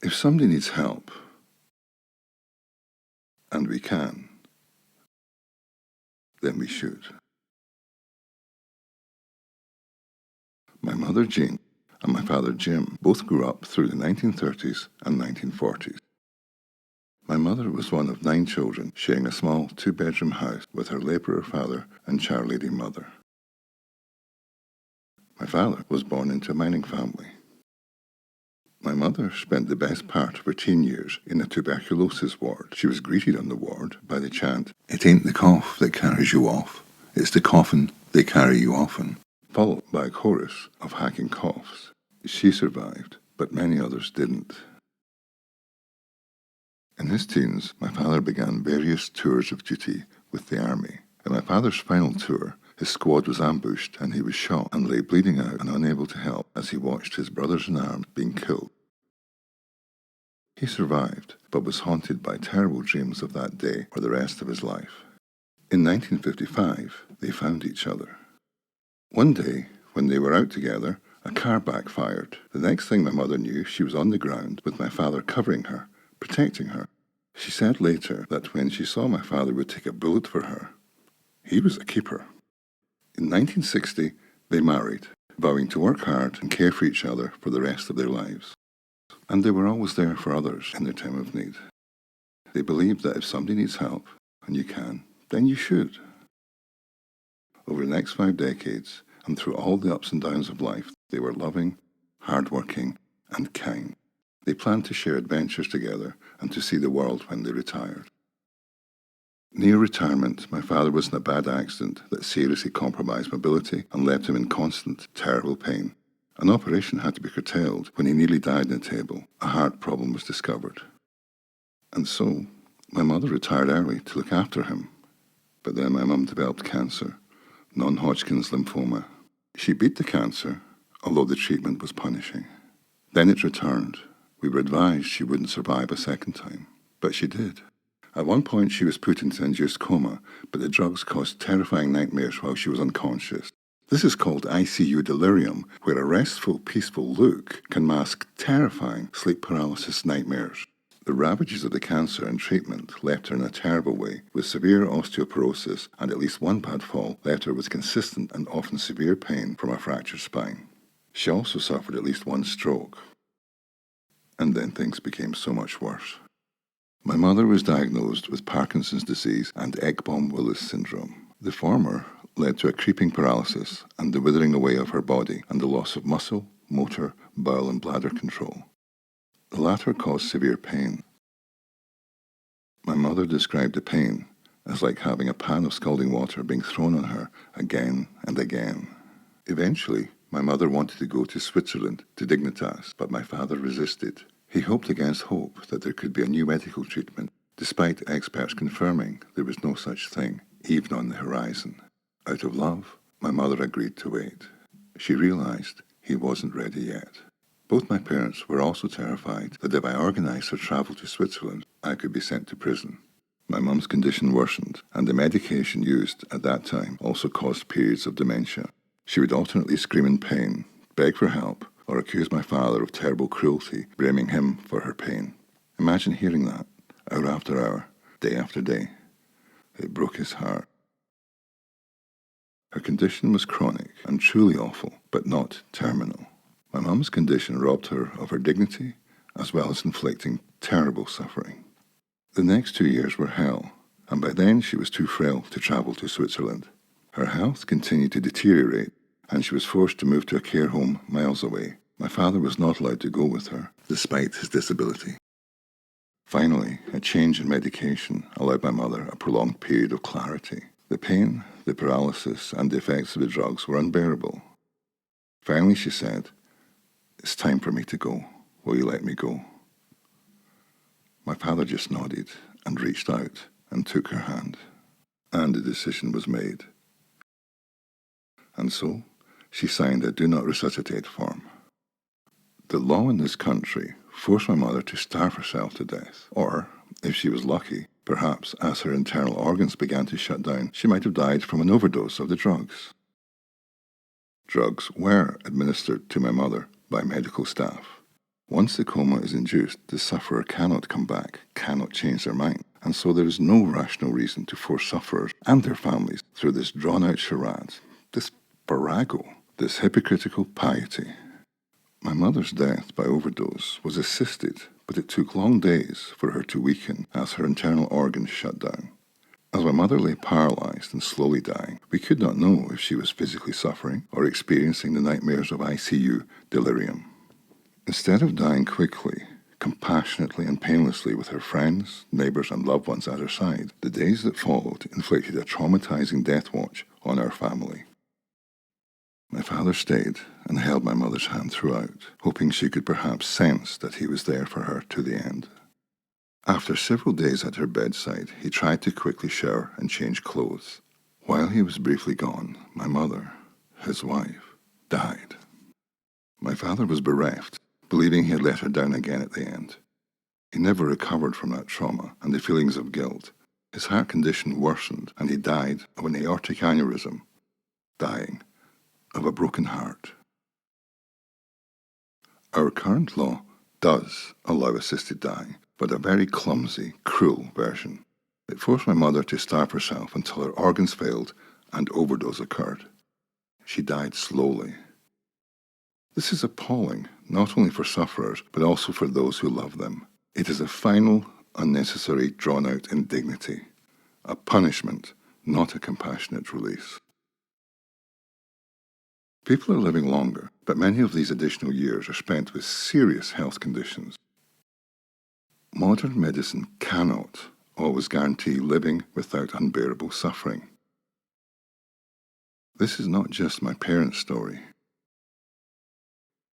If somebody needs help, and we can, then we should. My mother Jane and my father Jim both grew up through the 1930s and 1940s. My mother was one of 9 children, sharing a small 2-bedroom house with her labourer father and charlady mother. My father was born into a mining family. My mother spent the best part of her teen years in a tuberculosis ward. She was greeted on the ward by the chant, "It ain't the cough that carries you off, it's the coffin they carry you often," followed by a chorus of hacking coughs. She survived, but many others didn't. In his teens, my father began various tours of duty with the army. In my father's final tour, his squad was ambushed and he was shot and lay bleeding out and unable to help as he watched his brothers in arms being killed. He survived, but was haunted by terrible dreams of that day for the rest of his life. In 1955, they found each other. One day, when they were out together, a car backfired. The next thing my mother knew, she was on the ground with my father covering her, protecting her. She said later that when she saw my father would take a bullet for her, he was a keeper. In 1960, they married, vowing to work hard and care for each other for the rest of their lives. And they were always there for others in their time of need. They believed that if somebody needs help, and you can, then you should. Over the next 5 decades, and through all the ups and downs of life, they were loving, hard-working, and kind. They planned to share adventures together and to see the world when they retired. Near retirement, my father was in a bad accident that seriously compromised mobility and left him in constant, terrible pain. An operation had to be curtailed when he nearly died in a table. A heart problem was discovered. And so, my mother retired early to look after him. But then my mum developed cancer, non-Hodgkin's lymphoma. She beat the cancer, although the treatment was punishing. Then it returned. We were advised she wouldn't survive a second time, but she did. At one point she was put into induced coma, but the drugs caused terrifying nightmares while she was unconscious. This is called ICU delirium, where a restful, peaceful look can mask terrifying sleep paralysis nightmares. The ravages of the cancer and treatment left her in a terrible way, with severe osteoporosis, and at least one bad fall left her with consistent and often severe pain from a fractured spine. She also suffered at least one stroke. And then things became so much worse. My mother was diagnosed with Parkinson's disease and Ekbom-Willis syndrome. The former led to a creeping paralysis and the withering away of her body and the loss of muscle, motor, bowel and bladder control. The latter caused severe pain. My mother described the pain as like having a pan of scalding water being thrown on her again and again. Eventually, my mother wanted to go to Switzerland to Dignitas, but my father resisted. He hoped against hope that there could be a new medical treatment, despite experts confirming there was no such thing, even on the horizon. Out of love, my mother agreed to wait. She realized he wasn't ready yet. Both my parents were also terrified that if I organized her travel to Switzerland, I could be sent to prison. My mum's condition worsened, and the medication used at that time also caused periods of dementia. She would alternately scream in pain, beg for help, or accuse my father of terrible cruelty, blaming him for her pain. Imagine hearing that, hour after hour, day after day. It broke his heart. Her condition was chronic and truly awful, but not terminal. My mum's condition robbed her of her dignity, as well as inflicting terrible suffering. The next 2 years were hell, and by then she was too frail to travel to Switzerland. Her health continued to deteriorate, and she was forced to move to a care home miles away. My father was not allowed to go with her, despite his disability. Finally, a change in medication allowed my mother a prolonged period of clarity. The pain, the paralysis, and the effects of the drugs were unbearable. Finally, she said, "It's time for me to go. Will you let me go?" My father just nodded and reached out and took her hand, and the decision was made. And so, she signed a do not resuscitate form. The law in this country forced my mother to starve herself to death, or, if she was lucky, perhaps as her internal organs began to shut down, she might have died from an overdose of the drugs. Drugs were administered to my mother by medical staff. Once the coma is induced, the sufferer cannot come back, cannot change their mind, and so there is no rational reason to force sufferers and their families through this drawn-out charade, this farrago, this hypocritical piety. My mother's death by overdose was assisted, but it took long days for her to weaken as her internal organs shut down. As my mother lay paralyzed and slowly dying, we could not know if she was physically suffering or experiencing the nightmares of ICU delirium. Instead of dying quickly, compassionately and painlessly with her friends, neighbours and loved ones at her side, the days that followed inflicted a traumatizing death watch on our family. My father stayed and held my mother's hand throughout, hoping she could perhaps sense that he was there for her to the end. After several days at her bedside, he tried to quickly shower and change clothes. While he was briefly gone, my mother, his wife, died. My father was bereft, believing he had let her down again at the end. He never recovered from that trauma and the feelings of guilt. His heart condition worsened and he died of an aortic aneurysm, dying of a broken heart. Our current law does allow assisted dying, but a very clumsy, cruel version. It forced my mother to starve herself until her organs failed and overdose occurred. She died slowly. This is appalling, not only for sufferers, but also for those who love them. It is a final, unnecessary, drawn-out indignity, a punishment, not a compassionate release. People are living longer, but many of these additional years are spent with serious health conditions. Modern medicine cannot always guarantee living without unbearable suffering. This is not just my parents' story.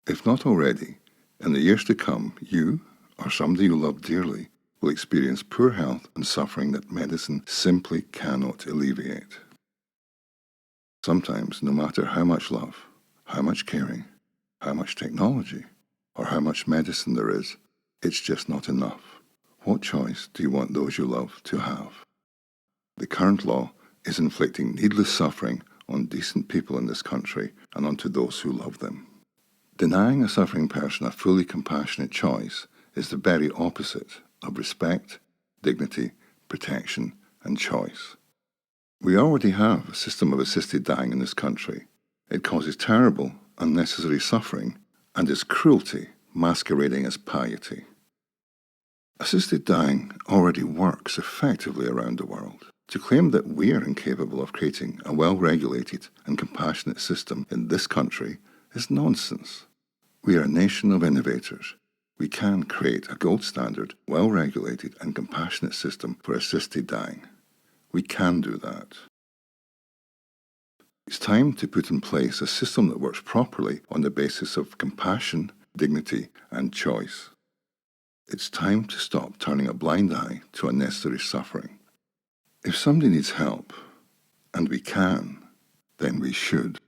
If not already, in the years to come, you, or somebody you love dearly, will experience poor health and suffering that medicine simply cannot alleviate. Sometimes, no matter how much love, how much caring, how much technology, or how much medicine there is, it's just not enough. What choice do you want those you love to have? The current law is inflicting needless suffering on decent people in this country and onto those who love them. Denying a suffering person a fully compassionate choice is the very opposite of respect, dignity, protection, and choice. We already have a system of assisted dying in this country. It causes terrible, unnecessary suffering and is cruelty masquerading as piety. Assisted dying already works effectively around the world. To claim that we are incapable of creating a well-regulated and compassionate system in this country is nonsense. We are a nation of innovators. We can create a gold standard, well-regulated and compassionate system for assisted dying. We can do that. It's time to put in place a system that works properly on the basis of compassion, dignity, and choice. It's time to stop turning a blind eye to unnecessary suffering. If somebody needs help, and we can, then we should.